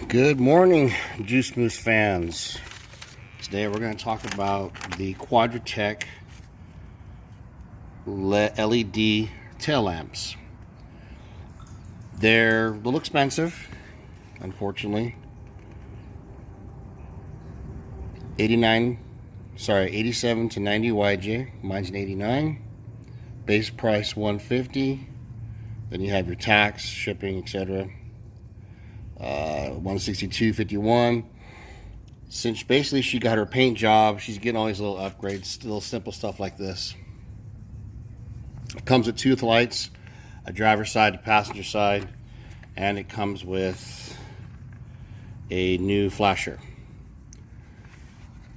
Good morning, Juice Moose fans. Today we're going to talk about the Quadratic LED tail lamps. They're a little expensive, unfortunately. 87 to 90 YJ. Mine's an 89. Base price 150. Then you have your tax, shipping, etc. 162.51. Since basically she got her paint job, she's getting all these little upgrades, little simple stuff like this. It comes with two lights, a driver's side, a passenger side, and it comes with a new flasher.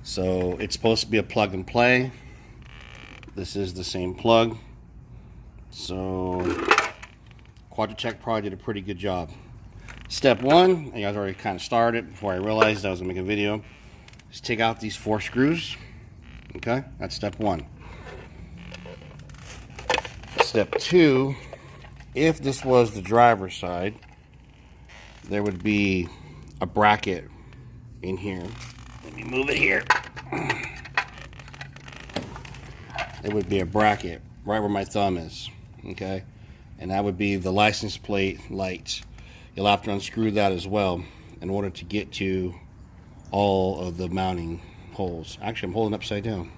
So it's supposed to be a plug and play. This is the same plug. So Quadratic probably did a pretty good job. Step one, you guys already kind of started before I realized I was going to make a video, is take out these 4 screws. Okay, that's step one. Step two, if this was the driver's side, there would be a bracket in here. Let me move it here. There would be a bracket right where my thumb is. Okay, and that would be the license plate lights. You'll have to unscrew that as well in order to get to all of the mounting holes. Actually, I'm holding upside down.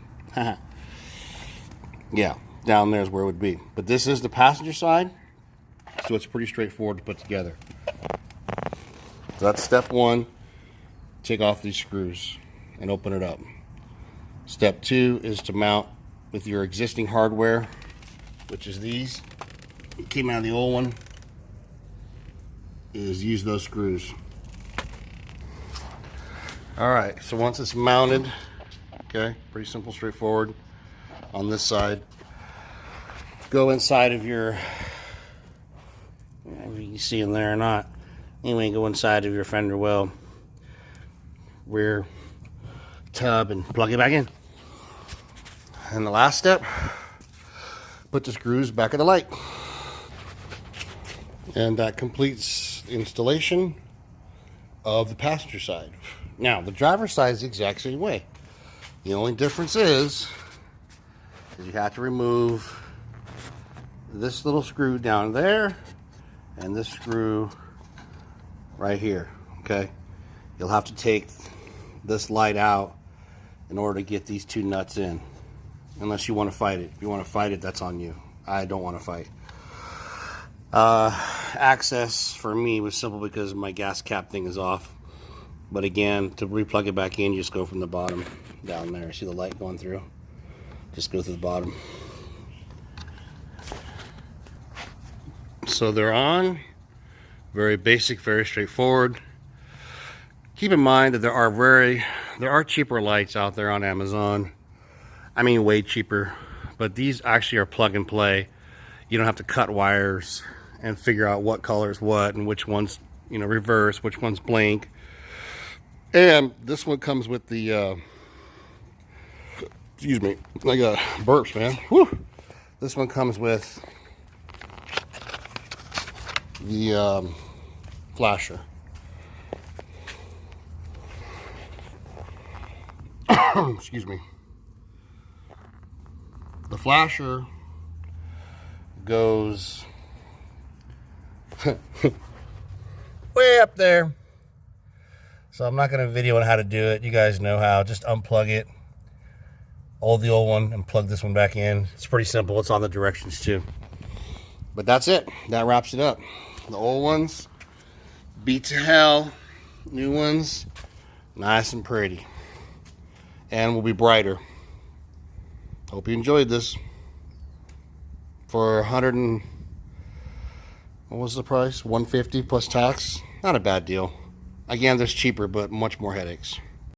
Yeah, down there is where it would be. But this is the passenger side, so it's pretty straightforward to put together. So that's step one. Take off these screws and open it up. Step two is to mount with your existing hardware, which is these. It came out of the old one. Is use those screws. Alright, so once it's mounted, okay, pretty simple, straightforward. On this side, go inside of your, if you can see in there or not, anyway, go inside of your fender well rear tub and plug it back in. And the last step, put the screws back in the light. And that completes installation of the passenger side. Now, the driver's side is the exact same way. The only difference is you have to remove this little screw down there and this screw right here. Okay, you'll have to take this light out in order to get these 2 nuts in, unless you want to fight it. If you want to fight it, that's on you. I don't want to fight. Access for me was simple because my gas cap thing is off. But again, to replug it back in, you just go from the bottom down there. See the light going through? Just go through the bottom. So they're on. Very basic, very straightforward. Keep in mind that there are cheaper lights out there on Amazon. I mean, way cheaper. But these actually are plug and play. You don't have to cut wires and figure out what color is what and which one's, reverse, which one's blank. And this one comes with the, excuse me, I got burps, man. Whew. This one comes with the flasher. Excuse me. The flasher goes way up there. So I'm not going to video on how to do it. You guys know how. Just unplug it. Hold the old one and plug this one back in. It's pretty simple. It's on the directions too. But that's it. That wraps it up. The old ones beat to hell. New ones nice and pretty. And will be brighter. Hope you enjoyed this. For 100 and what was the price? 150 plus tax. Not a bad deal. Again, there's cheaper, but much more headaches.